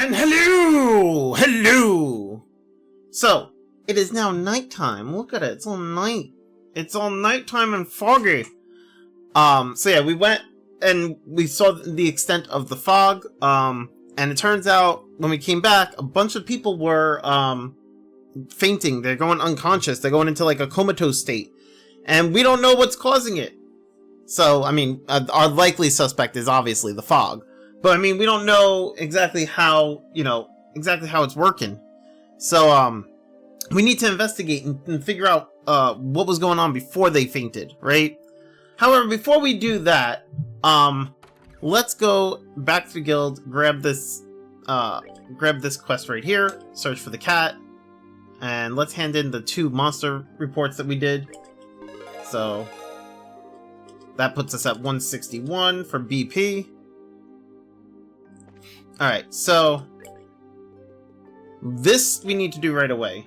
And hello! Hello! So, it is now nighttime. Look at it, it's all night. It's all nighttime and foggy. So yeah, we went and we saw the extent of the fog. And it turns out, when we came back, a bunch of people were, fainting. They're going unconscious. They're going into like a comatose state. And we don't know what's causing it. So, I mean, our likely suspect is obviously the fog. But, I mean, we don't know exactly how, exactly how it's working. So, we need to investigate and figure out, what was going on before they fainted, right? However, before we do that, let's go back to the guild, grab this quest right here, search for the cat, and let's hand in the 2 monster reports that we did. So, that puts us at 161 for BP. Alright, so this we need to do right away.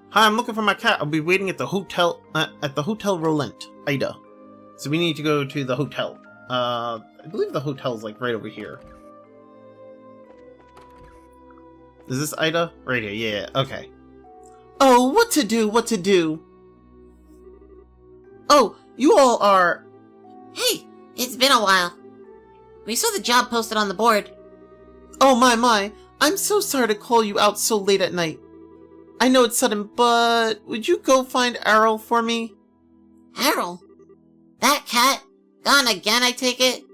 Hi, I'm looking for my cat. I'll be waiting at the hotel Rolent, Ida. So we need to go to the hotel. I believe the hotel's like right over here. Is this Ida? Right here, yeah, okay. Oh, what to do, what to do? Oh, you all are... Hey, it's been a while. We saw the job posted on the board. Oh my, I'm so sorry to call you out so late at night. I know it's sudden, but would you go find Errol for me? Errol? That cat? Gone again, I take it?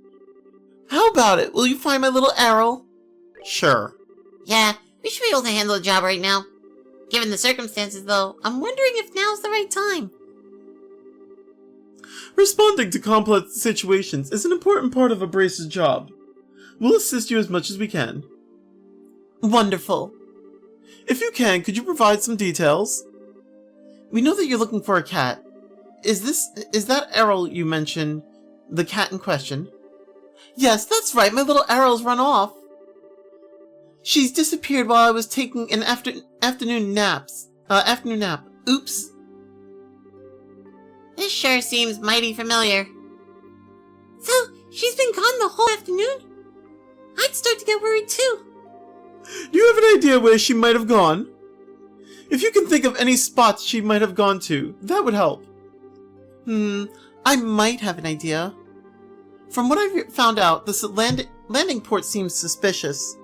How about it? Will you find my little Errol? Sure. Yeah, we should be able to handle the job right now. Given the circumstances, though, I'm wondering if now's the right time. Responding to complex situations is an important part of a brace's job. We'll assist you as much as we can. Wonderful. If you can, could you provide some details? We know that you're looking for a cat. Is that Errol you mentioned, the cat in question? Yes, that's right, my little Errol's run off. She's disappeared while I was taking an afternoon nap. Oops. This sure seems mighty familiar. So, she's been gone the whole afternoon? I'd start to get worried too. Do you have an idea where she might have gone? If you can think of any spots she might have gone to, that would help. I might have an idea. From what I've found out, this landing port seems suspicious.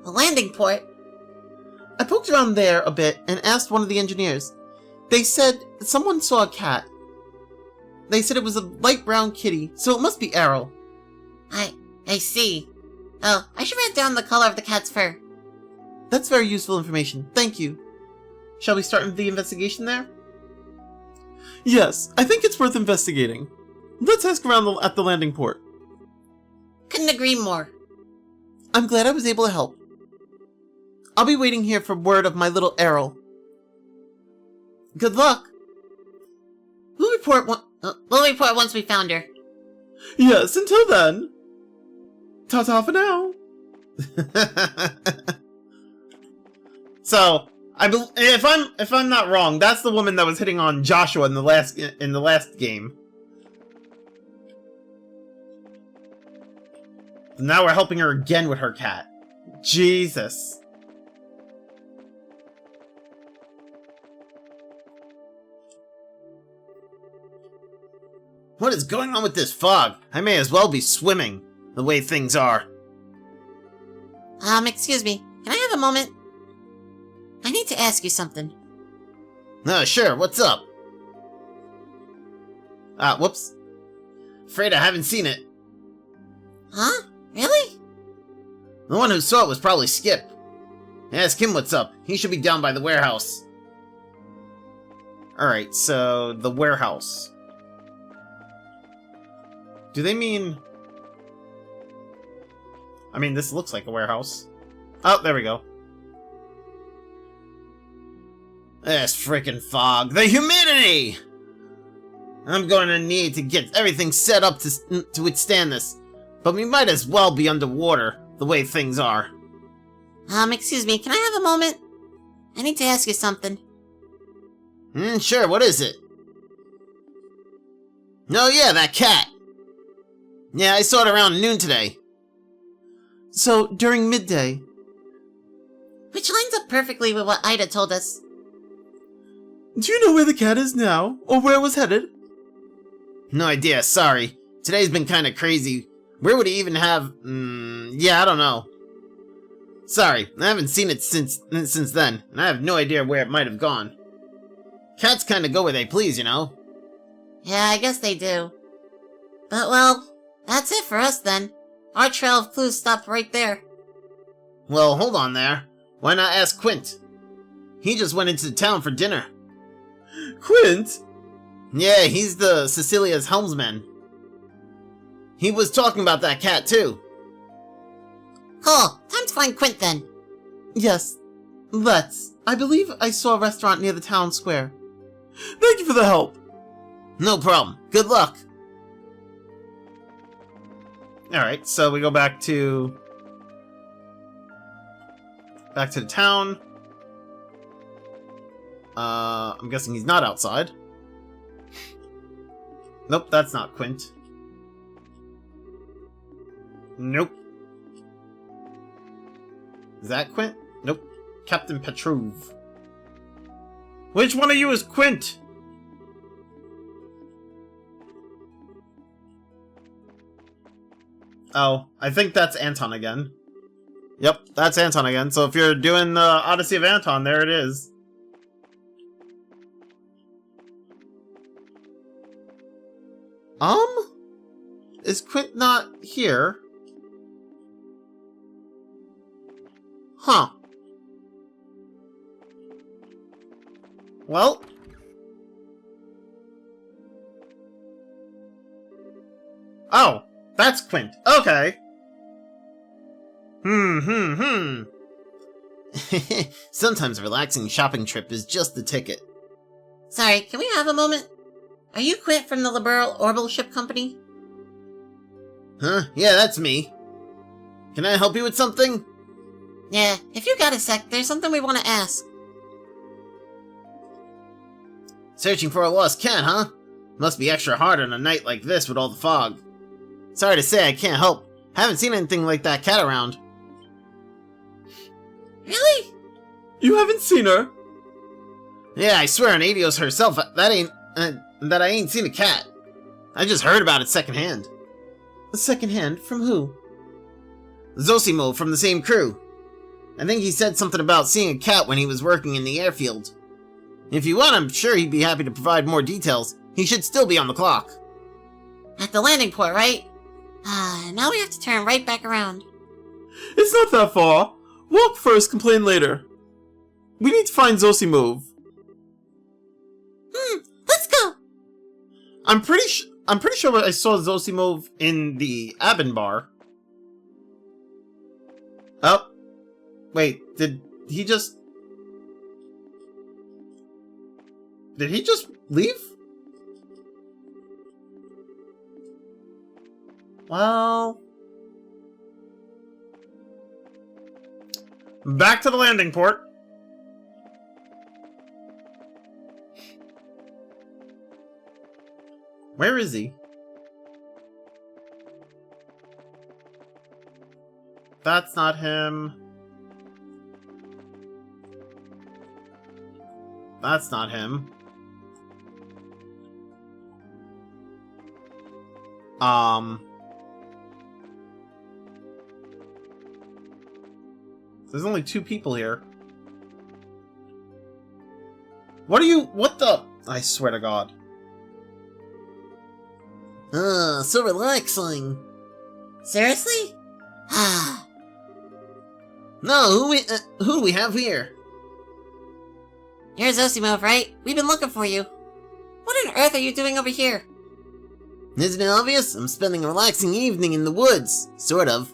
The landing port? I poked around there a bit and asked one of the engineers. They said someone saw a cat. They said it was a light brown kitty, so it must be Errol. I see. Oh, I should write down the color of the cat's fur. That's very useful information. Thank you. Shall we start the investigation there? Yes, I think it's worth investigating. Let's ask around at the landing port. Couldn't agree more. I'm glad I was able to help. I'll be waiting here for word of my little Errol. Good luck. We'll report once we found her. Yes, until then. Ta-ta for now. So, if I'm not wrong, that's the woman that was hitting on Joshua in the last game. Now we're helping her again with her cat. Jesus. What is going on with this fog? I may as well be swimming, the way things are. Excuse me. Can I have a moment? I need to ask you something. Sure, what's up? Whoops. Afraid I haven't seen it. Huh? Really? The one who saw it was probably Skip. Ask him what's up. He should be down by the warehouse. Alright, so the warehouse. Do they mean... I mean, this looks like a warehouse. Oh, there we go. This frickin' fog. The humidity! I'm going to need to get everything set up to withstand this. But we might as well be underwater, the way things are. Excuse me, can I have a moment? I need to ask you something. Sure, what is it? Oh yeah, that cat! Yeah, I saw it around noon today. So, during midday, Which lines up perfectly with what Ida told us. Do you know where the cat is now, or where it was headed? No idea, sorry. Today's been kinda crazy. Where would he even have... yeah, I don't know. Sorry, I haven't seen it since then, and I have no idea where it might have gone. Cats kinda go where they please, you know? Yeah, I guess they do. But well, that's it for us then. Our trail of clues stopped right there. Well, hold on there. Why not ask Quint? He just went into town for dinner. Quint? Yeah, he's the Cecilia's helmsman. He was talking about that cat, too. Cool, time to find Quint then. Yes, let's. I believe I saw a restaurant near the town square. Thank you for the help. No problem. Good luck. Alright, so we go back to the town. I'm guessing he's not outside. Nope, that's not Quint. Nope. Is that Quint? Nope. Captain Petrov. Which one of you is Quint? Oh, I think that's Anton again. Yep, that's Anton again. So if you're doing the Odyssey of Anton, there it is. Is Quint not here? Huh. Well. Oh, that's Quint. Okay. Sometimes a relaxing shopping trip is just the ticket. Sorry, can we have a moment? Are you Quint from the Liberal Orbital Ship Company? Huh? Yeah, that's me. Can I help you with something? Yeah, if you got a sec, there's something we want to ask. Searching for a lost cat, huh? Must be extra hard on a night like this with all the fog. Sorry to say, I can't help. Haven't seen anything like that cat around. Really? You haven't seen her? Yeah, I swear on Adios herself, that I ain't seen a cat. I just heard about it secondhand. Secondhand? From who? Zosimo from the same crew. I think he said something about seeing a cat when he was working in the airfield. If you want, I'm sure he'd be happy to provide more details. He should still be on the clock. At the landing port, right? Now we have to turn right back around. It's not that far. Walk first, complain later. We need to find Zosimov. Let's go! I'm pretty sure I saw Zosimov in the Abin bar. Oh. Wait, did he just leave? Well, back to the landing port. Where is he? That's not him. That's not him. There's only 2 people here. What the? I swear to God. So relaxing. Seriously? No, who do we have here? You're Zosimov, right? We've been looking for you. What on earth are you doing over here? Isn't it obvious? I'm spending a relaxing evening in the woods. Sort of.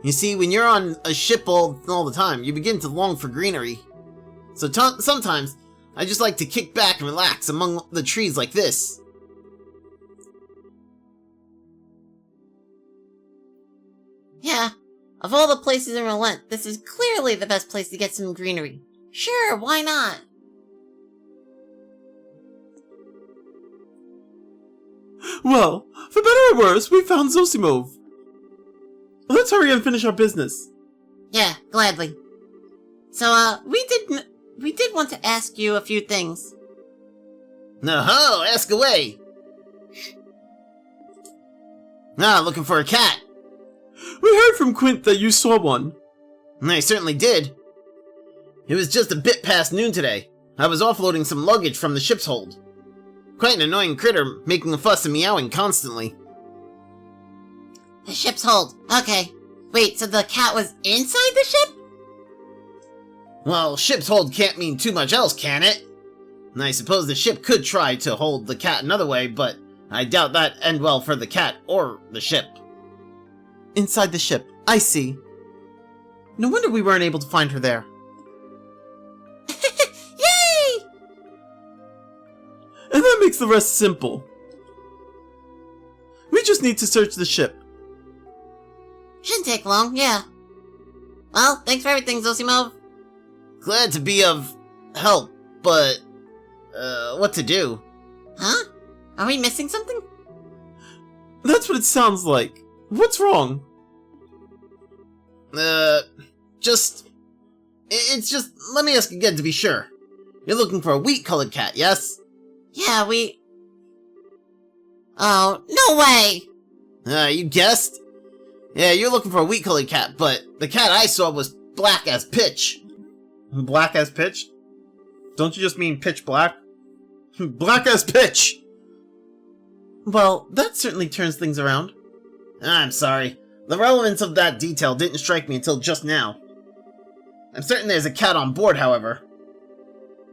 You see, when you're on a ship all the time, you begin to long for greenery. So sometimes, I just like to kick back and relax among the trees like this. Yeah, of all the places in Relent, this is clearly the best place to get some greenery. Sure, why not? Well, for better or worse, we found Zosimov. Let's hurry and finish our business. Yeah, gladly. So, we did want to ask you a few things. No-ho, ask away. Looking for a cat. We heard from Quint that you saw one. I certainly did. It was just a bit past noon today. I was offloading some luggage from the ship's hold. Quite an annoying critter, making a fuss and meowing constantly. The ship's hold. Okay. Wait, so the cat was inside the ship? Well, ship's hold can't mean too much else, can it? And I suppose the ship could try to hold the cat another way, but I doubt that end well for the cat or the ship. Inside the ship. I see. No wonder we weren't able to find her there. Yay! And that makes the rest simple. We just need to search the ship. Shouldn't take long, yeah. Well, thanks for everything, Zosimov. Glad to be of help, but what to do? Huh? Are we missing something? That's what it sounds like. What's wrong? It's just, let me ask again to be sure. You're looking for a wheat-colored cat, yes? Yeah, Oh, no way! You guessed? Yeah, you're looking for a wheat-colored cat, but the cat I saw was black as pitch. Black as pitch? Don't you just mean pitch black? Black as pitch! Well, that certainly turns things around. I'm sorry. The relevance of that detail didn't strike me until just now. I'm certain there's a cat on board, however.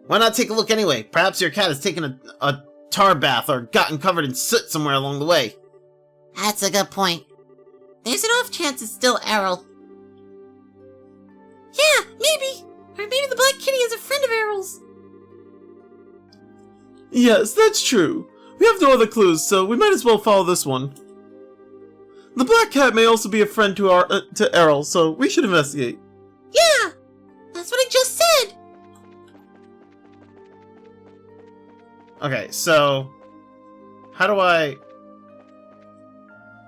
Why not take a look anyway? Perhaps your cat has taken a tar bath or gotten covered in soot somewhere along the way. That's a good point. There's an off chance it's still Errol. Yeah, maybe. Or maybe the Black Kitty is a friend of Errol's. Yes, that's true. We have no other clues, so we might as well follow this one. The black cat may also be a friend to Errol, so we should investigate. Yeah, that's what I just said. Okay, so how do I...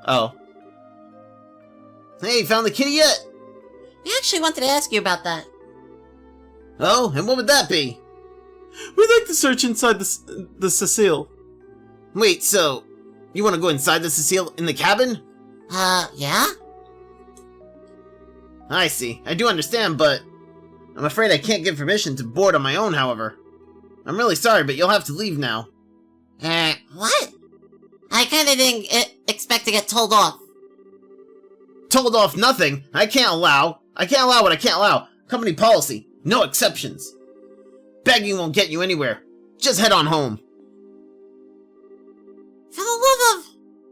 Oh. Hey, found the kitty yet? We actually wanted to ask you about that. Oh, and what would that be? We'd like to search inside the Cecile. Wait, so you want to go inside the Cecile in the cabin? Yeah? I see. I do understand, but I'm afraid I can't give permission to board on my own, however. I'm really sorry, but you'll have to leave now. What? I kinda didn't expect to get told off. Told off nothing. I can't allow what I can't allow. Company policy. No exceptions. Begging won't get you anywhere. Just head on home. For the love of...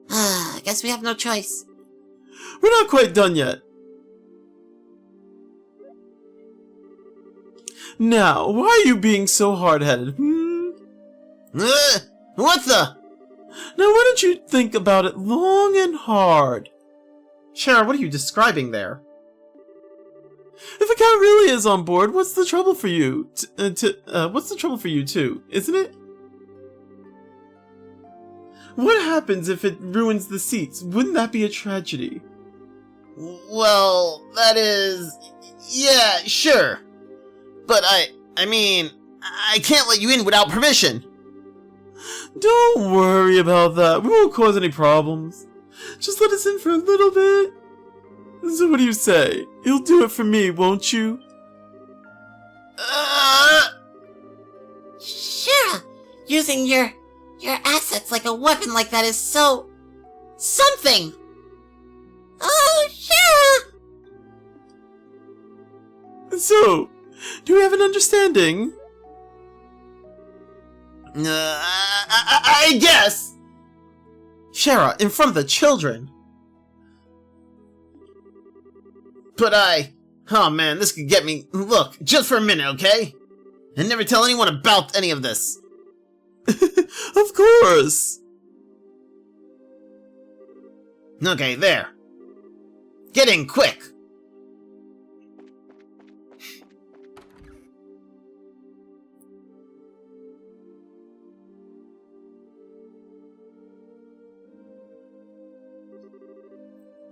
I guess we have no choice. We're not quite done yet. Now, why are you being so hard-headed, What the? Now, why don't you think about it long and hard? Shara, what are you describing there? If a cat really is on board, what's the trouble for you? What's the trouble for you too, isn't it? What happens if it ruins the seats? Wouldn't that be a tragedy? Well, that is... Yeah, sure. But I mean, I can't let you in without permission. Don't worry about that. We won't cause any problems. Just let us in for a little bit. So what do you say? You'll do it for me, won't you? Shara, using your assets like a weapon like that is so... something! Oh, Shara! So, do we have an understanding? I guess. Shara, in front of the children. But oh man, this could get me... Look, just for a minute, okay? And never tell anyone about any of this. Of course. Okay, there. Get in, quick.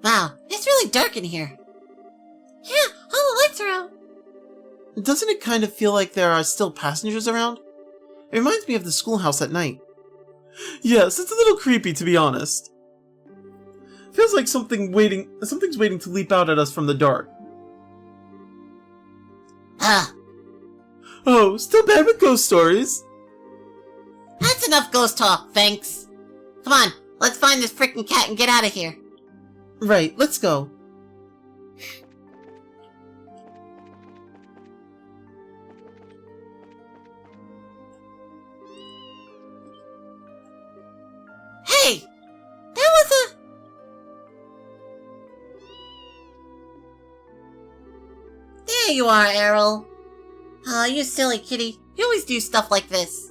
Wow, it's really dark in here. Yeah, all the lights are out. Doesn't it kind of feel like there are still passengers around? It reminds me of the schoolhouse at night. Yes, it's a little creepy, to be honest. Feels like something's waiting to leap out at us from the dark. Oh, still bad with ghost stories? That's enough ghost talk, thanks. Come on, let's find this frickin' cat and get out of here. Right, let's go. Hey! That was a... There you are, Errol. Oh, you silly kitty. You always do stuff like this.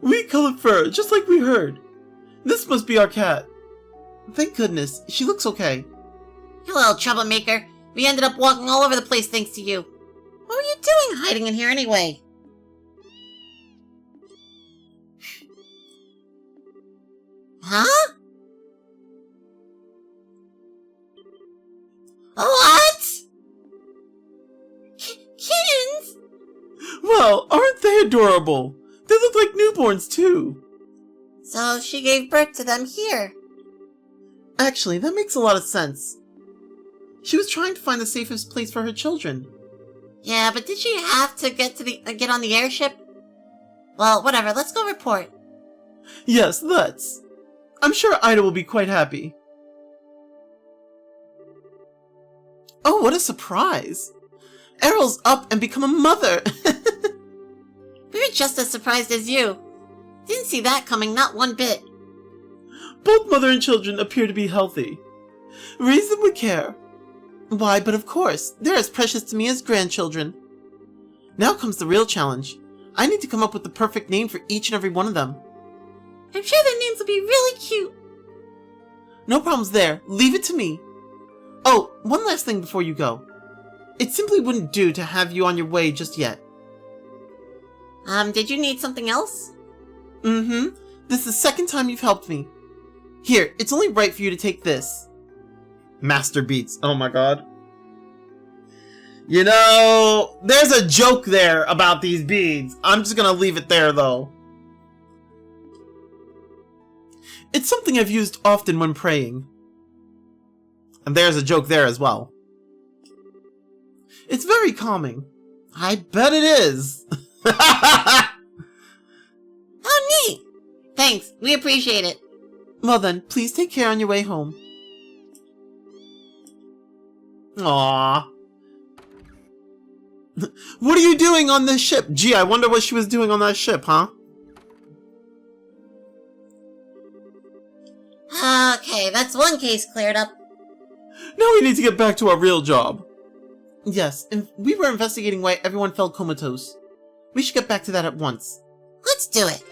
Wheat-colored fur, just like we heard. This must be our cat. Thank goodness, she looks okay. You little troublemaker. We ended up walking all over the place thanks to you. What were you doing hiding in here anyway? Huh? What? Kittens? Well, aren't they adorable? They look like newborns, too. So she gave birth to them here. Actually, that makes a lot of sense. She was trying to find the safest place for her children. Yeah, but did she have to get on the airship? Well, whatever. Let's go report. Yes, let's. I'm sure Ida will be quite happy. Oh, what a surprise! Errol's up and become a mother! We were just as surprised as you. Didn't see that coming, not one bit. Both mother and children appear to be healthy. Raise them with care. Why, but of course, they're as precious to me as grandchildren. Now comes the real challenge. I need to come up with the perfect name for each and every one of them. I'm sure their names will be really cute. No problems there. Leave it to me. Oh, one last thing before you go. It simply wouldn't do to have you on your way just yet. Did you need something else? Mm-hmm. This is the second time you've helped me. Here, it's only right for you to take this. Master Beats. Oh my god. You know, there's a joke there about these beads. I'm just gonna leave it there, though. It's something I've used often when praying. And there's a joke there as well. It's very calming. I bet it is. Oh, neat. Thanks, we appreciate it. Well then, please take care on your way home. Aww. What are you doing on this ship? Gee, I wonder what she was doing on that ship, huh? Okay, that's one case cleared up. Now we need to get back to our real job. Yes, and we were investigating why everyone fell comatose. We should get back to that at once. Let's do it.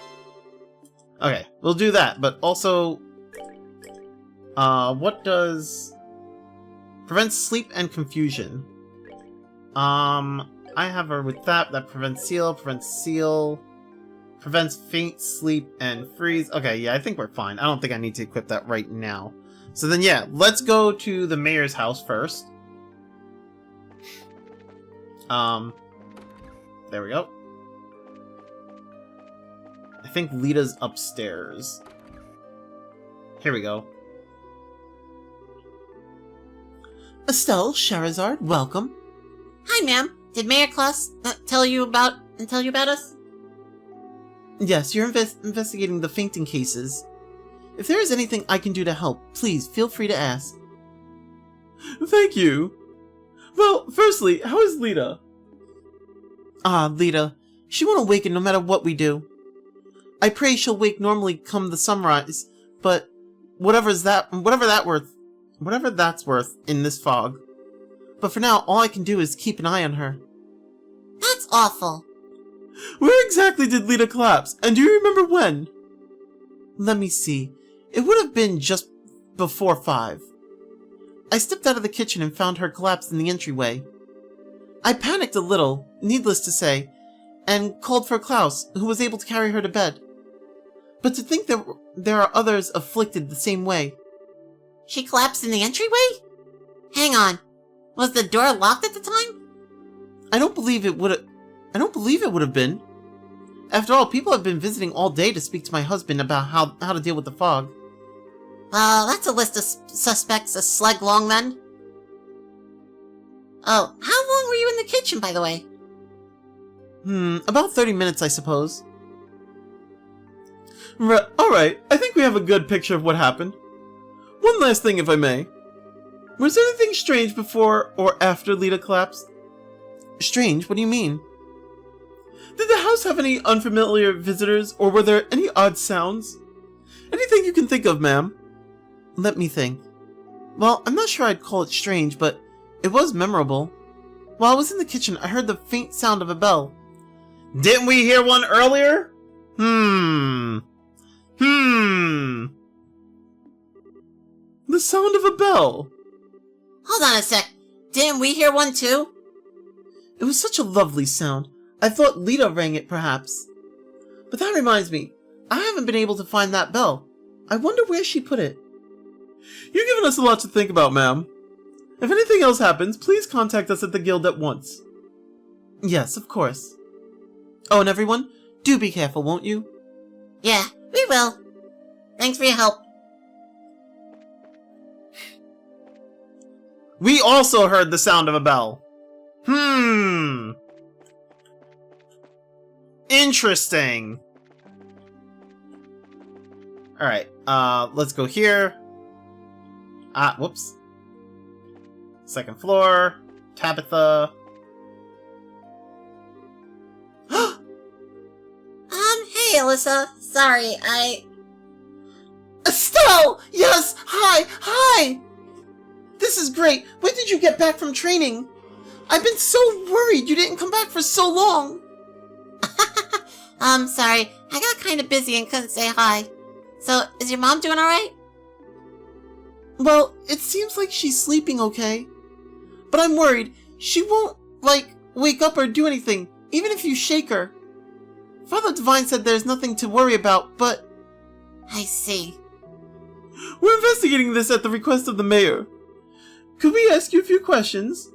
Okay, we'll do that, but also... what does... Prevents sleep and confusion. I have her with that. That prevents seal, prevents faint sleep and freeze. Okay, yeah, I think we're fine. I don't think I need to equip that right now. So then, yeah, let's go to the mayor's house first. There we go. I think Lita's upstairs. Here we go. Estelle, Charizard, welcome. Hi, ma'am. Did Mayor Klaus tell you about us? Yes, you're investigating the fainting cases. If there is anything I can do to help, please feel free to ask. Thank you. Well, firstly, how is Lita? Lita. She won't awaken no matter what we do. I pray she'll wake normally come the sunrise, but whatever that's worth in this fog. But for now, all I can do is keep an eye on her. That's awful. Where exactly did Lita collapse, and do you remember when? Let me see. It would have been just before 5. I stepped out of the kitchen and found her collapsed in the entryway. I panicked a little, needless to say, and called for Klaus, who was able to carry her to bed. But to think that there are others afflicted the same way. She collapsed in the entryway? Hang on. Was the door locked at the time? I don't believe it would have been. After all, people have been visiting all day to speak to my husband about how to deal with the fog. Well, that's a list of suspects a slug long then. Oh, how long were you in the kitchen, by the way? About 30 minutes, I suppose. Alright, I think we have a good picture of what happened. One last thing, if I may. Was there anything strange before or after Lita collapsed? Strange? What do you mean? Did the house have any unfamiliar visitors, or were there any odd sounds? Anything you can think of, ma'am? Let me think. Well, I'm not sure I'd call it strange, but it was memorable. While I was in the kitchen, I heard the faint sound of a bell. Didn't we hear one earlier? The sound of a bell. Hold on a sec. Didn't we hear one too? It was such a lovely sound. I thought Lita rang it, perhaps. But that reminds me, I haven't been able to find that bell. I wonder where she put it. You've given us a lot to think about, ma'am. If anything else happens, please contact us at the guild at once. Yes, of course. Oh, and everyone, do be careful, won't you? Yeah, we will. Thanks for your help. We also heard the sound of a bell. Interesting. Alright, let's go here. Whoops. Second floor. Tabitha. Hey, Alyssa. Sorry, Estelle! Yes! Hi! This is great! When did you get back from training? I've been so worried you didn't come back for so long! Sorry. I got kind of busy and couldn't say hi. So, is your mom doing alright? Well, it seems like she's sleeping okay. But I'm worried. She won't, wake up or do anything, even if you shake her. Father Divine said there's nothing to worry about, but... I see. We're investigating this at the request of the mayor. Could we ask you a few questions?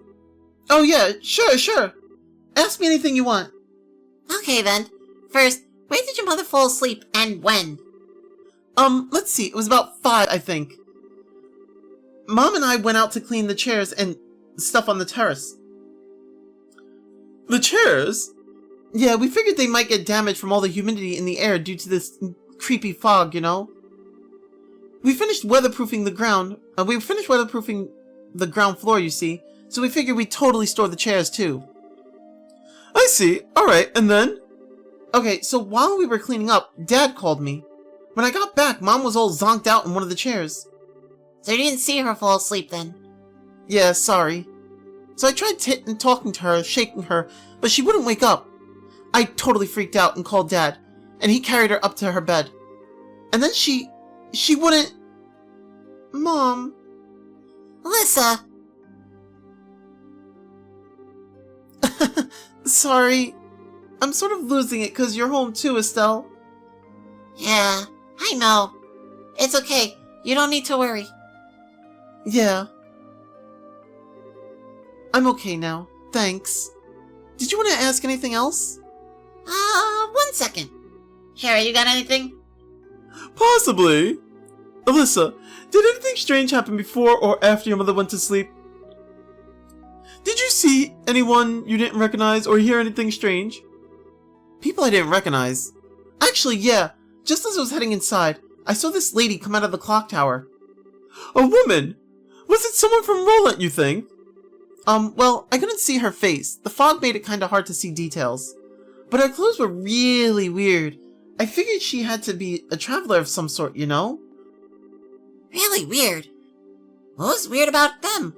Oh yeah, sure. Ask me anything you want. Okay then. First, where did your mother fall asleep and when? Let's see, it was about 5, I think. Mom and I went out to clean the chairs and stuff on the terrace. The chairs? Yeah, we figured they might get damaged from all the humidity in the air due to this creepy fog, you know? We finished weatherproofing the ground. We finished weatherproofing the ground floor, you see, so we figured we'd totally store the chairs too. I see. Alright, and then? Okay, so while we were cleaning up, Dad called me. When I got back, Mom was all zonked out in one of the chairs. So you didn't see her fall asleep then? Yeah, sorry. So I tried talking to her, shaking her, but she wouldn't wake up. I totally freaked out and called Dad, and he carried her up to her bed. And then she wouldn't... Mom... Alyssa! Sorry. I'm sort of losing it because you're home too, Estelle. Yeah, I know. It's okay. You don't need to worry. Yeah. I'm okay now. Thanks. Did you want to ask anything else? 1 second. Sherry, you got anything? Possibly. Alyssa, did anything strange happen before or after your mother went to sleep? Did you see anyone you didn't recognize or hear anything strange? People I didn't recognize. Actually, yeah. Just as I was heading inside, I saw this lady come out of the clock tower. A woman? Was it someone from Roland, you think? Well, I couldn't see her face. The fog made it kinda hard to see details. But her clothes were really weird. I figured she had to be a traveler of some sort, you know? Really weird. What was weird about them?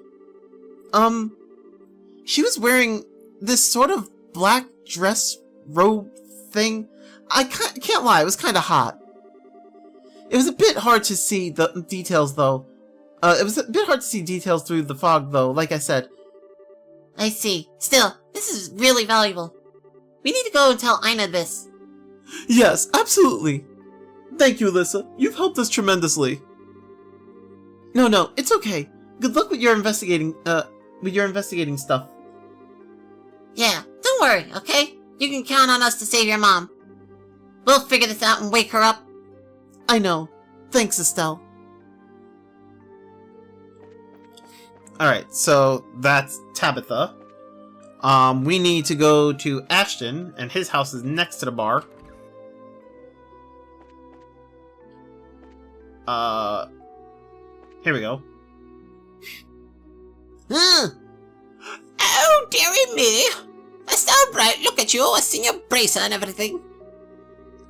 She was wearing this sort of black dress robe thing. I can't lie, it was kinda hot. It was a bit hard to see the details, though. It was a bit hard to see details through the fog, though, like I said. I see. Still, this is really valuable. We need to go and tell Ina this. Yes, absolutely. Thank you, Alyssa. You've helped us tremendously. No, it's okay. Good luck with your investigating stuff. Yeah, worry, okay? You can count on us to save your mom. We'll figure this out and wake her up. I know. Thanks, Estelle. Alright, so that's Tabitha. We need to go to Ashton, and his house is next to the bar. Here we go. Oh, dearie me. Estelle Bright, look at you, a senior bracer and everything.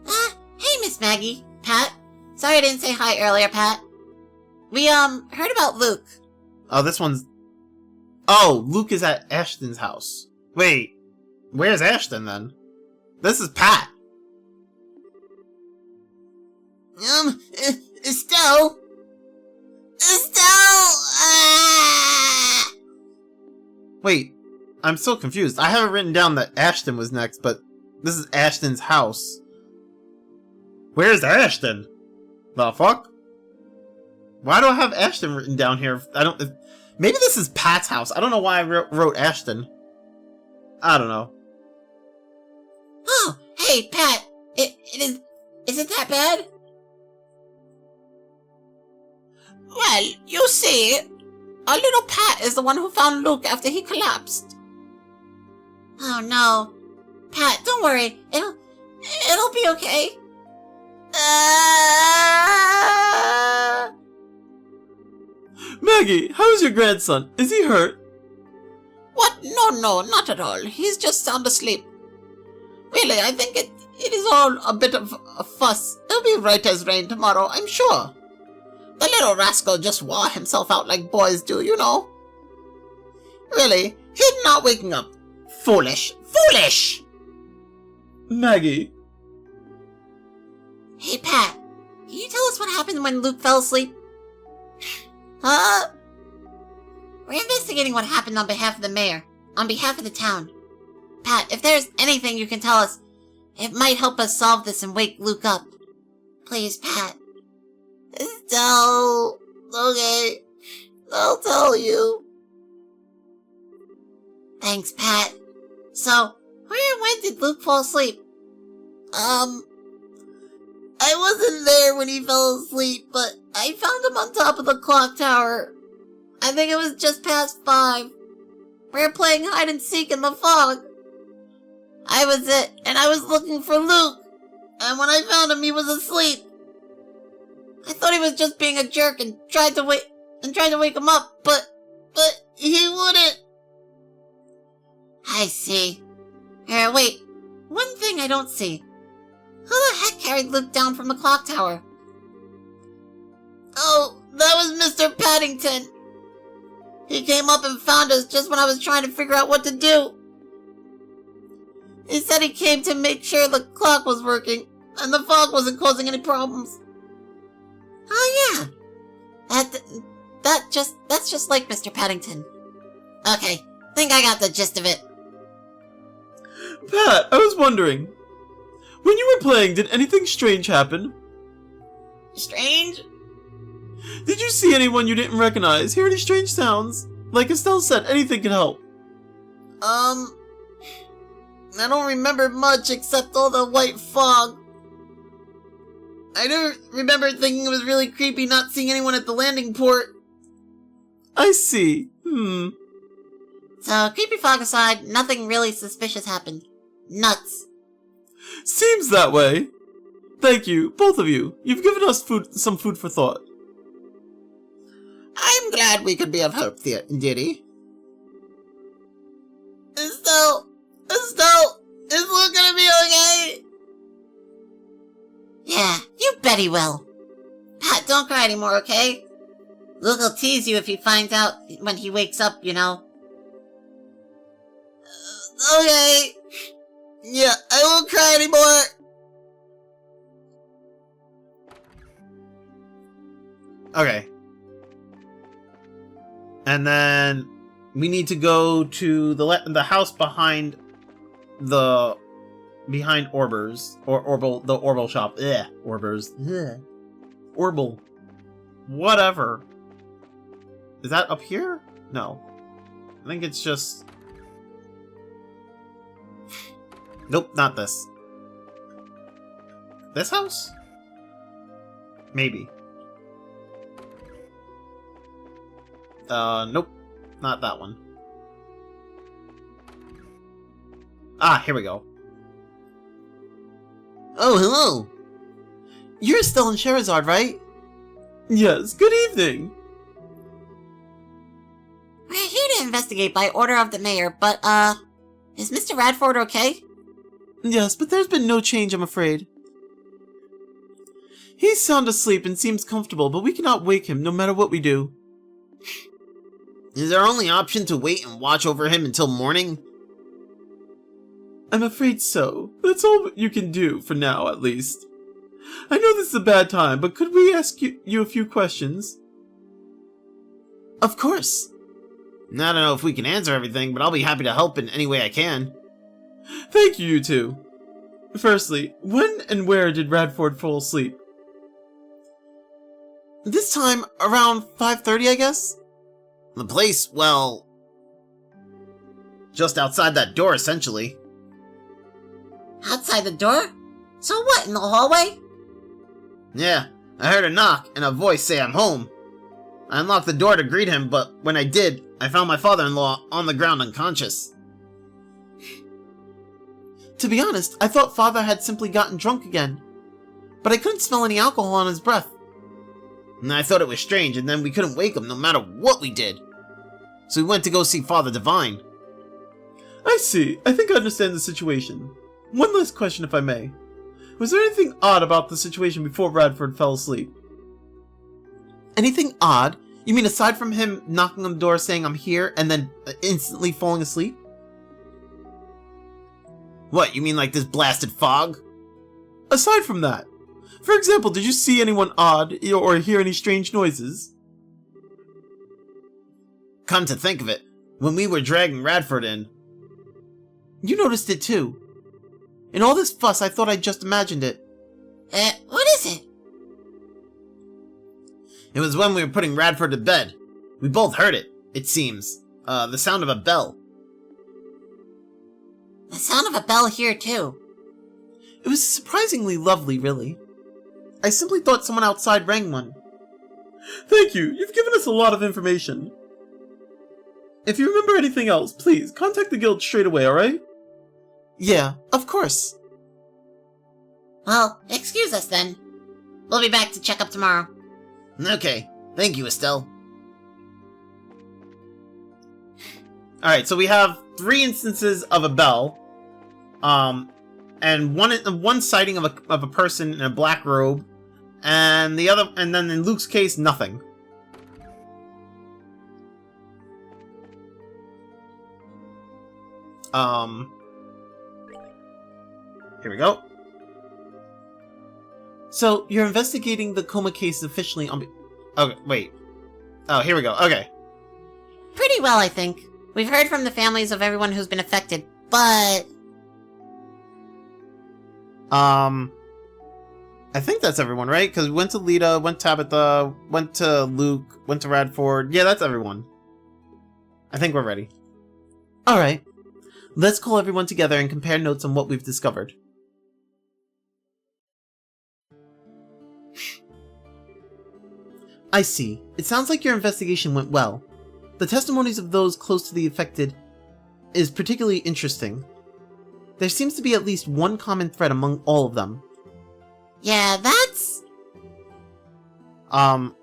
Hey, Miss Maggie. Pat. Sorry I didn't say hi earlier, Pat. We, heard about Luke. Oh, this one's... Oh, Luke is at Ashton's house. Wait, where's Ashton then? This is Pat. Estelle? Estelle! Wait, I'm so confused. I have it written down that Ashton was next, but this is Ashton's house. Where's Ashton? The fuck? Why do I have Ashton written down here? I don't... Maybe this is Pat's house. I don't know why I wrote Ashton. I don't know. Oh, hey, Pat. Is it that bad? Well, you see, our little Pat is the one who found Luke after he collapsed. Oh no. Pat, don't worry. It'll be okay. Maggie, how's your grandson? Is he hurt? What? No, not at all. He's just sound asleep. Really, I think it is all a bit of a fuss. He'll be right as rain tomorrow, I'm sure. The little rascal just wore himself out like boys do, you know. Really, he's not waking up. Foolish! Foolish! Maggie. Hey, Pat. Can you tell us what happened when Luke fell asleep? Huh? We're investigating what happened on behalf of the mayor. On behalf of the town. Pat, if there's anything you can tell us, it might help us solve this and wake Luke up. Please, Pat. Estelle. Okay. I'll tell you. Thanks, Pat. So, where and when did Luke fall asleep? I wasn't there when he fell asleep, but I found him on top of the clock tower. I think it was just past 5. We were playing hide and seek in the fog. I was it, and I was looking for Luke. And when I found him, he was asleep. I thought he was just being a jerk and tried to wake him up, but he wouldn't. I see. Wait. One thing I don't see. Who the heck carried Luke down from the clock tower? Oh, that was Mr. Paddington. He came up and found us just when I was trying to figure out what to do. He said he came to make sure the clock was working and the fog wasn't causing any problems. Oh yeah. That's just like Mr. Paddington. Okay, think I got the gist of it. Pat, I was wondering. When you were playing, did anything strange happen? Strange? Did you see anyone you didn't recognize? Hear any strange sounds? Like Estelle said, anything can help. I don't remember much except all the white fog. I do remember thinking it was really creepy not seeing anyone at the landing port. I see. So, creepy fog aside, nothing really suspicious happened. Nuts. Seems that way. Thank you, both of you. You've given us some food for thought. I'm glad we could be of help, dearie. Estelle, is Luke gonna be okay? Yeah, you bet he will. Pat, don't cry anymore, okay? Luke will tease you if he finds out when he wakes up, you know. Okay. Yeah, I won't cry anymore. Okay. And then we need to go to the house behind Orbers or the Orbital shop. Ugh, Orbers. Ugh. Orbital. Whatever. Is that up here? No. I think it's just... Nope, not this. This house? Maybe. Nope. Not that one. Ah, here we go. Oh, hello. You're Estelle and Sherazard, right? Yes, good evening. We're here to investigate by order of the mayor, but, is Mr. Radford okay? Yes, but there's been no change, I'm afraid. He's sound asleep and seems comfortable, but we cannot wake him no matter what we do. Is our only option to wait and watch over him until morning? I'm afraid so. That's all you can do, for now at least. I know this is a bad time, but could we ask you a few questions? Of course. I don't know if we can answer everything, but I'll be happy to help in any way I can. Thank you, you two. Firstly, when and where did Radford fall asleep? This time, around 5:30, I guess? The place, well... just outside that door, essentially. Outside the door? So what, in the hallway? Yeah, I heard a knock and a voice say I'm home. I unlocked the door to greet him, but when I did, I found my father-in-law on the ground unconscious. To be honest, I thought Father had simply gotten drunk again. But I couldn't smell any alcohol on his breath. And I thought it was strange, and then we couldn't wake him no matter what we did. So we went to go see Father Divine. I see. I think I understand the situation. One last question, if I may. Was there anything odd about the situation before Radford fell asleep? Anything odd? You mean aside from him knocking on the door saying I'm here and then instantly falling asleep? What, you mean like this blasted fog? Aside from that. For example, did you see anyone odd or hear any strange noises? Come to think of it, when we were dragging Radford in... You noticed it too. In all this fuss, I thought I just imagined it. What is it? It was when we were putting Radford to bed. We both heard it, it seems. The sound of a bell. The sound of a bell here, too. It was surprisingly lovely, really. I simply thought someone outside rang one. Thank you. You've given us a lot of information. If you remember anything else, please contact the guild straight away, alright? Yeah, of course. Well, excuse us then. We'll be back to check up tomorrow. Okay, thank you, Estelle. Alright, so we have 3 instances of a bell. And one sighting of a person in a black robe. And then in Luke's case, nothing. Here we go. So, you're investigating the coma case officially on... Okay, wait. Oh, here we go. Okay. Pretty well, I think. We've heard from the families of everyone who's been affected, but... I think that's everyone, right? Because we went to Lita, went to Tabitha, went to Luke, went to Radford. Yeah, that's everyone. I think we're ready. Alright. Let's call everyone together and compare notes on what we've discovered. I see. It sounds like your investigation went well. The testimonies of those close to the affected is particularly interesting. There seems to be at least one common thread among all of them. Yeah, that's... The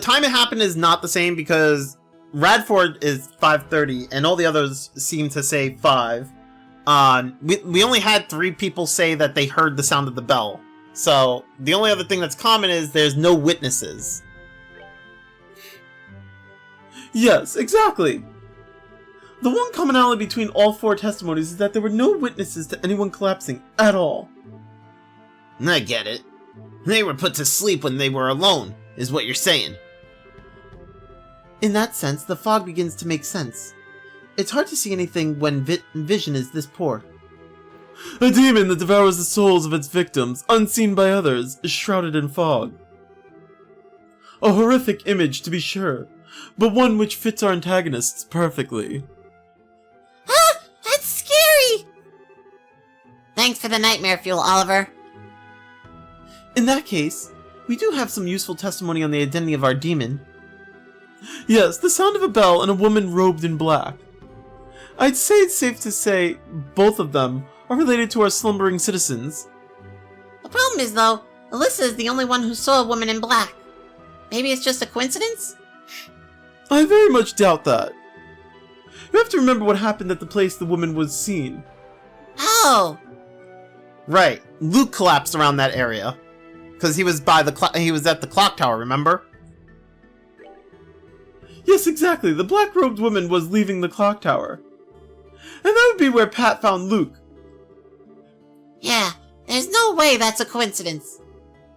time it happened is not the same because Radford is 5:30 and all the others seem to say 5. We only had 3 people say that they heard the sound of the bell. So, the only other thing that's common is there's no witnesses. Yes, exactly. The one commonality between all 4 testimonies is that there were no witnesses to anyone collapsing at all. I get it. They were put to sleep when they were alone, is what you're saying. In that sense, the fog begins to make sense. It's hard to see anything when vision is this poor. A demon that devours the souls of its victims, unseen by others, is shrouded in fog. A horrific image, to be sure, but one which fits our antagonists perfectly. Ah! That's scary! Thanks for the nightmare fuel, Oliver. In that case, we do have some useful testimony on the identity of our demon. Yes, the sound of a bell and a woman robed in black. I'd say it's safe to say both of them are related to our slumbering citizens. The problem is, though, Alyssa is the only one who saw a woman in black. Maybe it's just a coincidence? I very much doubt that. You have to remember what happened at the place the woman was seen. Oh! Right. Luke collapsed around that area. Because he was he was at the clock tower, remember? Yes, exactly. The black-robed woman was leaving the clock tower. And that would be where Pat found Luke. Yeah, there's no way that's a coincidence.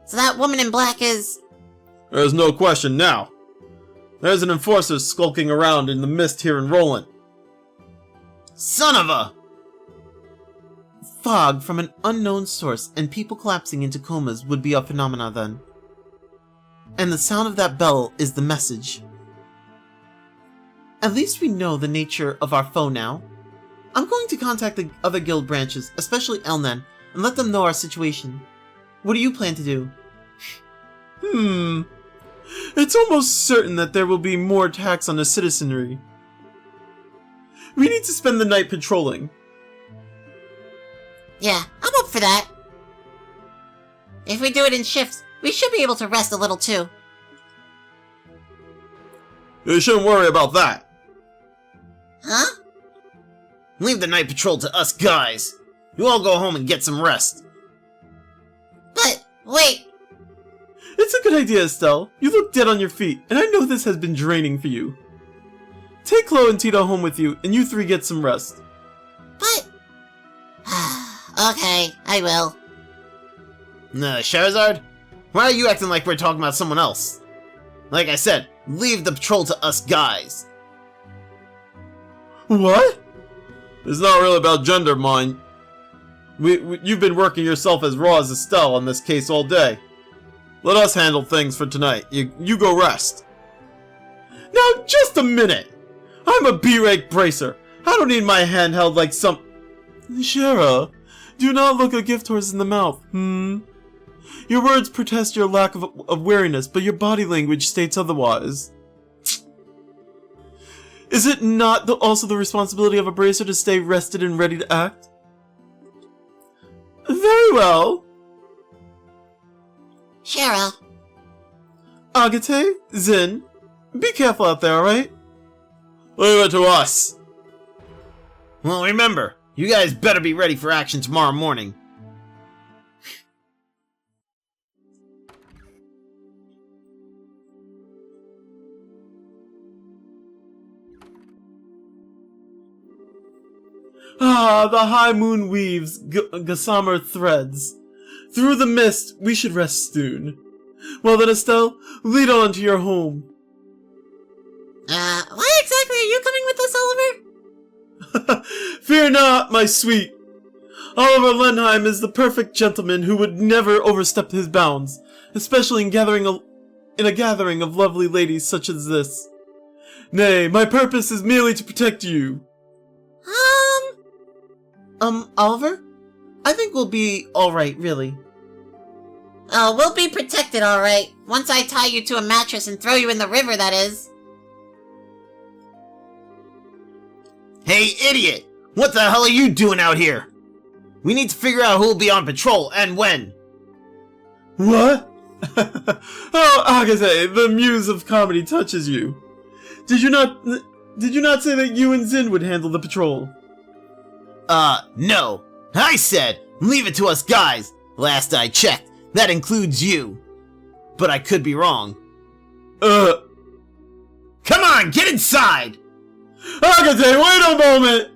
So that woman in black is... There's no question now. There's an enforcer skulking around in the mist here in Roland. Son of a... Fog from an unknown source and people collapsing into comas would be a phenomena then. And the sound of that bell is the message. At least we know the nature of our foe now. I'm going to contact the other guild branches, especially Elnan, and let them know our situation. What do you plan to do? It's almost certain that there will be more attacks on the citizenry. We need to spend the night patrolling. Yeah, I'm up for that. If we do it in shifts, we should be able to rest a little too. You shouldn't worry about that. Huh? Leave the night patrol to us guys. You all go home and get some rest. But, wait. It's a good idea, Estelle. You look dead on your feet, and I know this has been draining for you. Take Chloe and Tito home with you, and you three get some rest. But... Okay, I will. Charizard? Why are you acting like we're talking about someone else? Like I said, leave the patrol to us guys. What? It's not really about gender, mind. You've been working yourself as raw as Estelle on this case all day. Let us handle things for tonight. You go rest. Now, just a minute! I'm a B-rank bracer. I don't need my hand held like some... Shara, do not look a gift horse in the mouth, Your words protest your lack of wariness, but your body language states otherwise. Is it not also the responsibility of a bracer to stay rested and ready to act? Very well. Cheryl. Agate, Zin, be careful out there, alright? Leave it to us. Well, remember, you guys better be ready for action tomorrow morning. Ah, the high moon weaves gossamer threads. Through the mist, we should rest soon. Well then, Estelle, lead on to your home. Why exactly are you coming with us, Oliver? Fear not, my sweet. Oliver Lenheim is the perfect gentleman who would never overstep his bounds, especially in a gathering of lovely ladies such as this. Nay, my purpose is merely to protect you. Oliver? I think we'll be alright, really. Oh, we'll be protected, alright. Once I tie you to a mattress and throw you in the river, that is. Hey, idiot! What the hell are you doing out here? We need to figure out who'll be on patrol and when. What? Oh, Agase, the muse of comedy touches you. Did you not say that you and Zin would handle the patrol? No. I said, leave it to us guys. Last I checked, that includes you. But I could be wrong. Come on, get inside! Agate, wait a moment!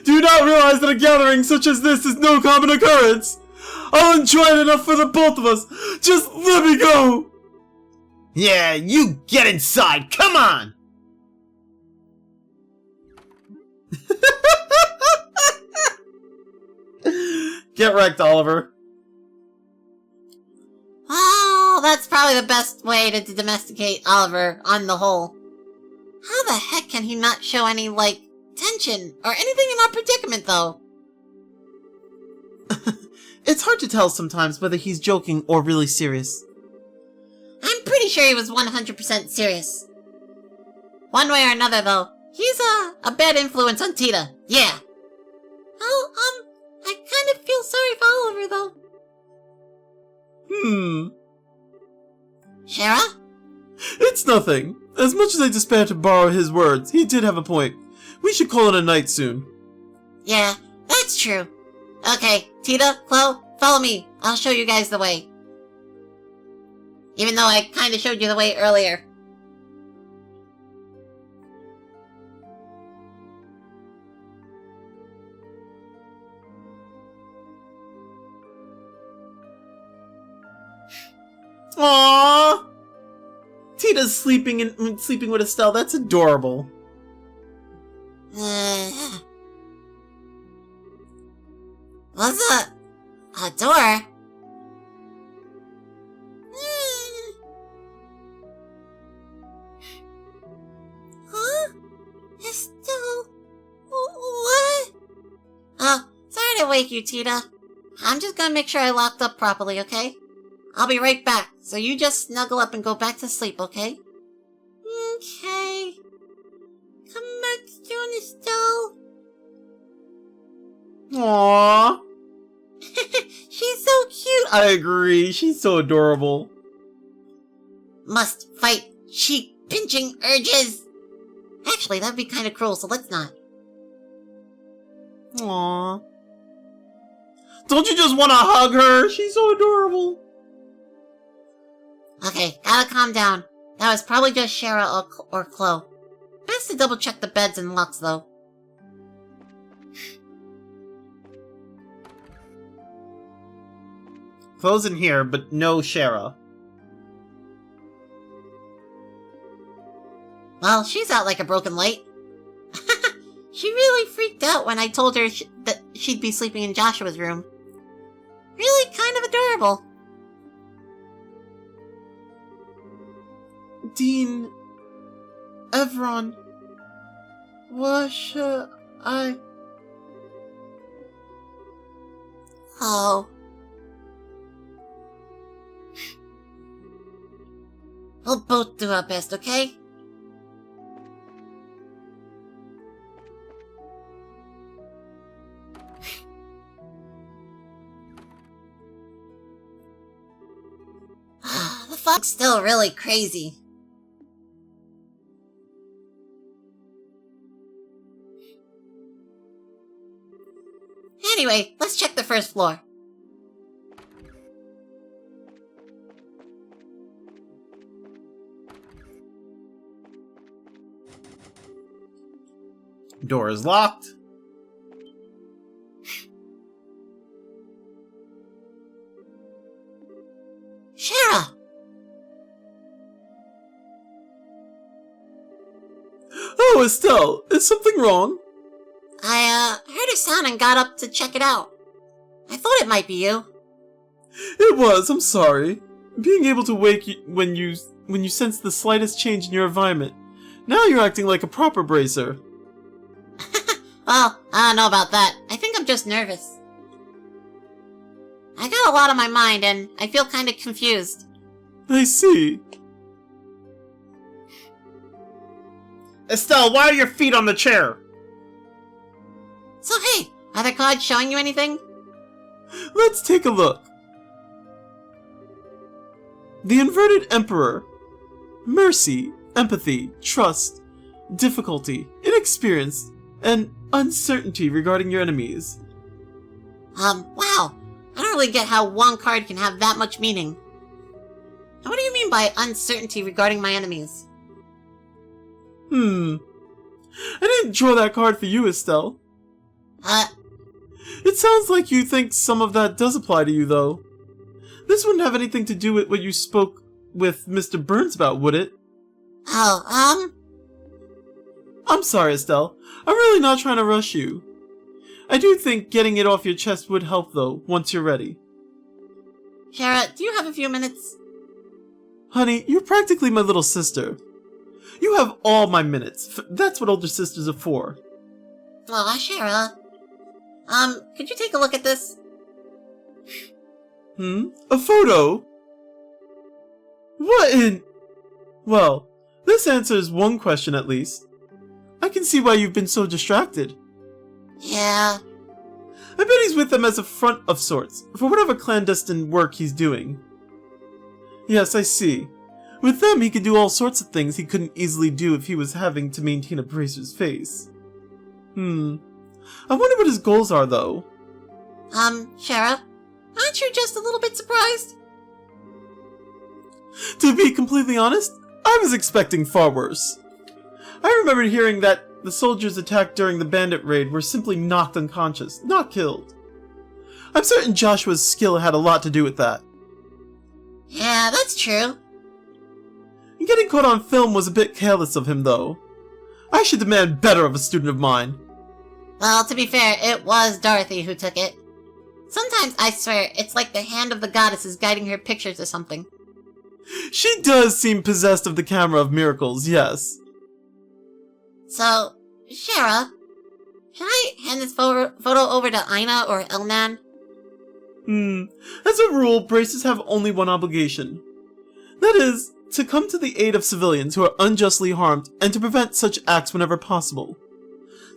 Do you not realize that a gathering such as this is no common occurrence? I'll enjoy it enough for the both of us. Just let me go! Yeah, you get inside, come on! Get wrecked, Oliver. Oh, that's probably the best way to domesticate Oliver, on the whole. How the heck can he not show any, tension or anything in our predicament, though? It's hard to tell sometimes whether he's joking or really serious. I'm pretty sure he was 100% serious. One way or another, though, he's a bad influence on Tita. Yeah. Oh, I kind of feel sorry for Oliver, though. Shara? It's nothing. As much as I despair to borrow his words, he did have a point. We should call it a night soon. Yeah, that's true. Okay, Tita, Chloe, follow me. I'll show you guys the way. Even though I kind of showed you the way earlier. Aww! Tita's sleeping with Estelle. That's adorable. What's a door? Huh? Estelle? What? Oh, sorry to wake you, Tita. I'm just gonna make sure I locked up properly, okay? I'll be right back, so you just snuggle up and go back to sleep, okay? Okay. Come back soon, Estelle. Aww. She's so cute. I agree. She's so adorable. Must fight cheek pinching urges. Actually, that'd be kind of cruel, so let's not. Aww. Don't you just want to hug her? She's so adorable. Okay, gotta calm down. That was probably just Shara or Chloe. Best to double check the beds and locks, though. Chloe's in here, but no Shara. Well, she's out like a broken light. She really freaked out when I told her that she'd be sleeping in Joshua's room. Really kind of adorable. Dean... Evron... What should I... Oh. We'll both do our best, okay? The fog's still really crazy. Anyway, let's check the first floor. Door is locked. Shara! Oh, Estelle, is something wrong? I, heard a sound and got up to check it out. I thought it might be you. It was, I'm sorry. Being able to wake you when you sense the slightest change in your environment. Now you're acting like a proper bracer. Well, I don't know about that. I think I'm just nervous. I got a lot on my mind and I feel kind of confused. I see. Estelle, why are your feet on the chair? So hey, are the cards showing you anything? Let's take a look. The Inverted Emperor. Mercy, empathy, trust, difficulty, inexperience, and uncertainty regarding your enemies. Wow. I don't really get how one card can have that much meaning. Now, what do you mean by uncertainty regarding my enemies? I didn't draw that card for you, Estelle. It sounds like you think some of that does apply to you, though. This wouldn't have anything to do with what you spoke with Mr. Burns about, would it? Oh, I'm sorry, Estelle. I'm really not trying to rush you. I do think getting it off your chest would help, though, once you're ready. Shara, do you have a few minutes? Honey, you're practically my little sister. You have all my minutes. That's what older sisters are for. Aw, Shara. Could you take a look at this? A photo? What in... Well, this answers one question at least. I can see why you've been so distracted. Yeah. I bet he's with them as a front of sorts, for whatever clandestine work he's doing. Yes, I see. With them, he could do all sorts of things he couldn't easily do if he was having to maintain a bracer's face. I wonder what his goals are, though. Shara, aren't you just a little bit surprised? To be completely honest, I was expecting far worse. I remember hearing that the soldiers attacked during the bandit raid were simply knocked unconscious, not killed. I'm certain Joshua's skill had a lot to do with that. Yeah, that's true. Getting caught on film was a bit careless of him, though. I should demand better of a student of mine. Well, to be fair, it was Dorothy who took it. Sometimes, I swear, it's like the hand of the goddess is guiding her pictures or something. She does seem possessed of the camera of miracles, yes. So, Shara, should I hand this photo over to Aina or Elnan? As a rule, braces have only one obligation. That is, to come to the aid of civilians who are unjustly harmed and to prevent such acts whenever possible.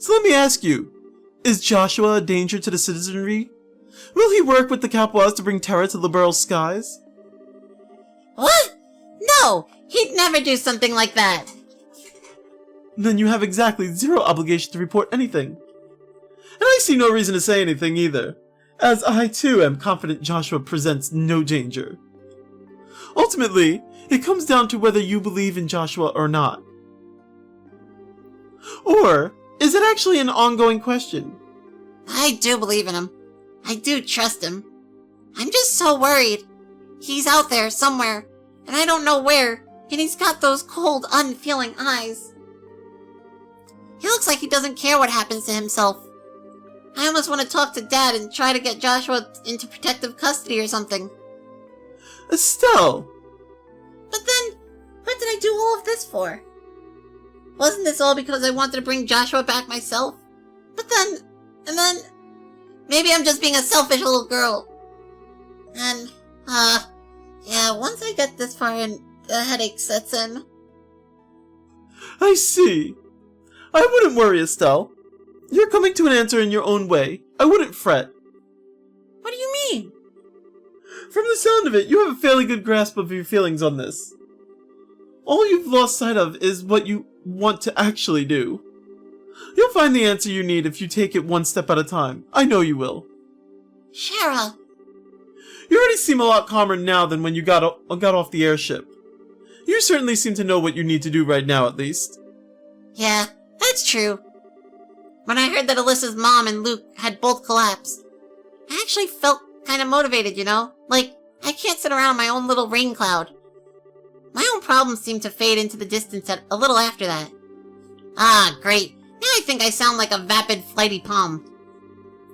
So let me ask you, is Joshua a danger to the citizenry? Will he work with the Capois to bring terror to liberal skies? What? No! He'd never do something like that! Then you have exactly zero obligation to report anything. And I see no reason to say anything either, as I too am confident Joshua presents no danger. Ultimately, it comes down to whether you believe in Joshua or not. Or, is it actually an ongoing question? I do believe in him. I do trust him. I'm just so worried. He's out there somewhere, and I don't know where, and he's got those cold, unfeeling eyes. He looks like he doesn't care what happens to himself. I almost want to talk to Dad and try to get Joshua into protective custody or something. Estelle! But then, what did I do all of this for? Wasn't this all because I wanted to bring Joshua back myself? But then, and then, maybe I'm just being a selfish little girl. And, yeah, once I get this far in, the headache sets in. I see. I wouldn't worry, Estelle. You're coming to an answer in your own way. I wouldn't fret. What do you mean? From the sound of it, you have a fairly good grasp of your feelings on this. All you've lost sight of is what you want to actually do. You'll find the answer you need if you take it one step at a time. I know you will. Shara. You already seem a lot calmer now than when you got off the airship. You certainly seem to know what you need to do right now, at least. Yeah, that's true. When I heard that Alyssa's mom and Luke had both collapsed, I actually felt kind of motivated, you know? Like, I can't sit around my own little rain cloud. My own problems seemed to fade into the distance a little after that. Ah, great. Now I think I sound like a vapid, flighty palm.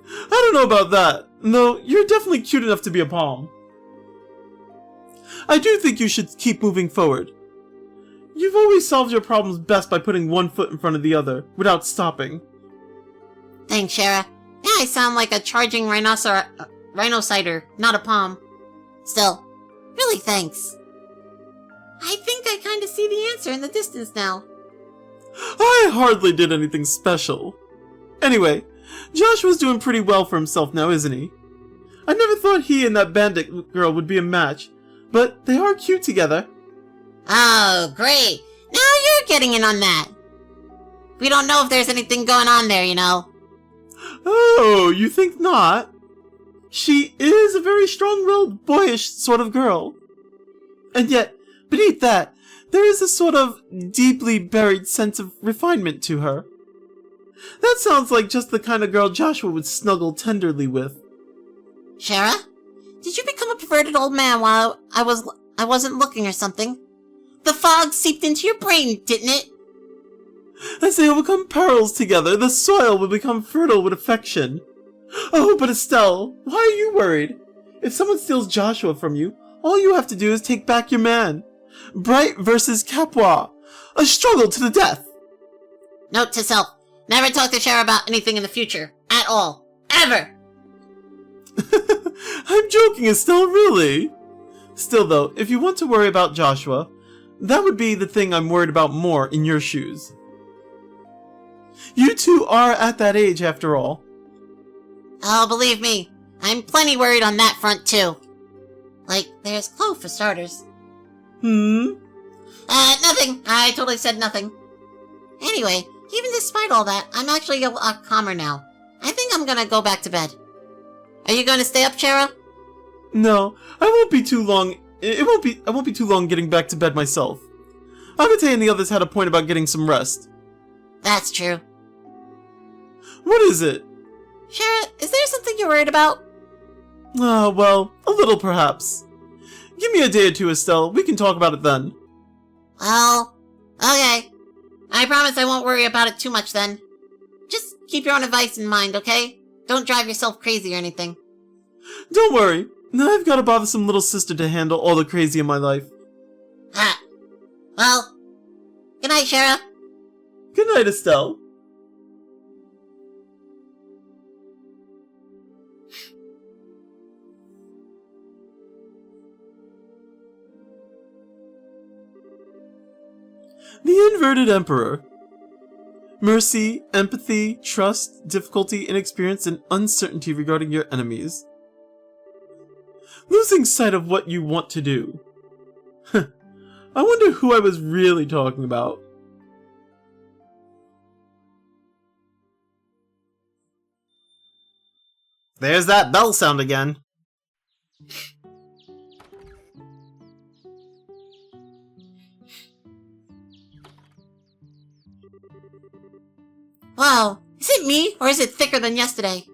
I don't know about that. No, you're definitely cute enough to be a palm. I do think you should keep moving forward. You've always solved your problems best by putting one foot in front of the other, without stopping. Thanks, Shara. Now I sound like a charging rhinociter, not a palm. Still, really thanks. I think I kind of see the answer in the distance now. I hardly did anything special. Anyway, Joshua's doing pretty well for himself now, isn't he? I never thought he and that bandit girl would be a match, but they are cute together. Oh, great. Now you're getting in on that. We don't know if there's anything going on there, you know. Oh, you think not? She is a very strong-willed, boyish sort of girl. And yet, beneath that, there is a sort of deeply buried sense of refinement to her. That sounds like just the kind of girl Joshua would snuggle tenderly with. Shara, did you become a perverted old man while I wasn't looking or something? The fog seeped into your brain, didn't it? As they overcome perils together, the soil will become fertile with affection. Oh, but Estelle, why are you worried? If someone steals Joshua from you, all you have to do is take back your man. Bright versus Capois. A struggle to the death. Note to self, never talk to Shara about anything in the future. At all. Ever! I'm joking, Estelle, really. Still though, if you want to worry about Joshua, that would be the thing I'm worried about more in your shoes. You two are at that age after all. Oh, believe me, I'm plenty worried on that front too. Like, there's Chloe for starters. Nothing. I totally said nothing. Anyway, even despite all that, I'm actually a lot calmer now. I think I'm gonna go back to bed. Are you gonna stay up, Chera? No, I won't be too long. I won't be too long getting back to bed myself. Agate and the others had a point about getting some rest. That's true. What is it? Chera, is there something you're worried about? Well, a little perhaps. Give me a day or two, Estelle. We can talk about it then. Well, okay. I promise I won't worry about it too much then. Just keep your own advice in mind, okay? Don't drive yourself crazy or anything. Don't worry. I've got a bothersome little sister to handle all the crazy in my life. Well, good night, Chera. Good night, Estelle. The Inverted Emperor. Mercy, empathy, trust, difficulty, inexperience, and uncertainty regarding your enemies. Losing sight of what you want to do. I wonder who I was really talking about. There's that bell sound again. Wow, is it me, or is it thicker than yesterday?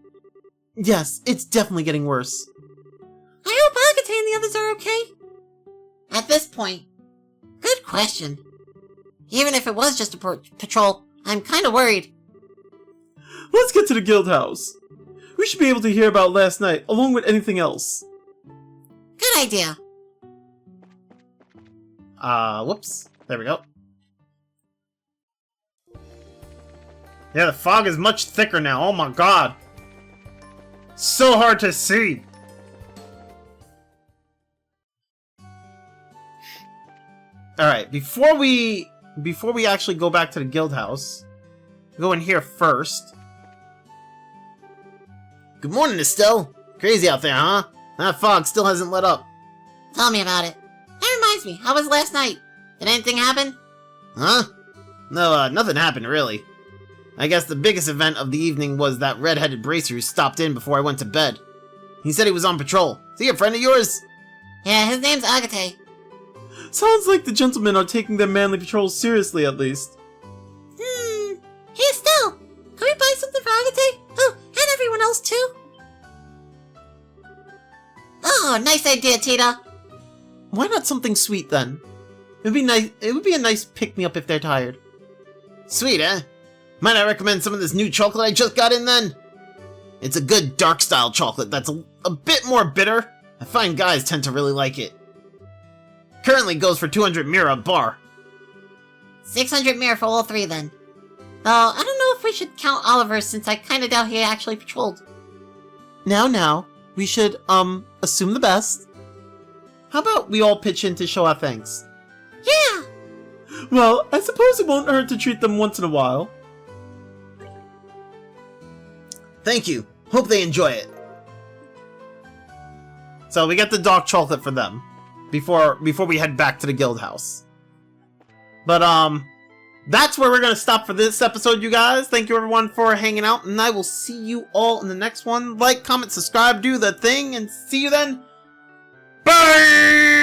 Yes, it's definitely getting worse. I hope Agate and the others are okay. At this point, good question. Even if it was just a patrol, I'm kinda worried. Let's get to the guild house. We should be able to hear about last night, along with anything else. Good idea. Whoops. There we go. Yeah, the fog is much thicker now. Oh my god. So hard to see. Alright, before we actually go back to the guild house, go in here first. Good morning, Estelle. Crazy out there, huh? That fog still hasn't let up. Tell me about it. That reminds me, how was last night? Did anything happen? Huh? No, nothing happened, really. I guess the biggest event of the evening was that red-headed bracer who stopped in before I went to bed. He said he was on patrol. Is he a friend of yours? Yeah, his name's Agate. Sounds like the gentlemen are taking their manly patrols seriously, at least. Hey, Estelle! Can we buy something for Agate? Oh, and everyone else, too? Oh, nice idea, Tita. Why not something sweet, then? It would be a nice pick-me-up if they're tired. Sweet, eh? Might I recommend some of this new chocolate I just got in, then? It's a good dark-style chocolate that's a bit more bitter. I find guys tend to really like it. Currently goes for 200 mira a bar. 600 mir for all three, then. Though, I don't know if we should count Oliver, since I kinda doubt he actually patrolled. Now, we should, assume the best. How about we all pitch in to show our thanks? Yeah! Well, I suppose it won't hurt to treat them once in a while. Thank you. Hope they enjoy it. So we get the dark chocolate for them before we head back to the guild house. But that's where we're gonna stop for this episode, you guys. Thank you everyone for hanging out, and I will see you all in the next one. Like, comment, subscribe, do the thing, and see you then. Bye!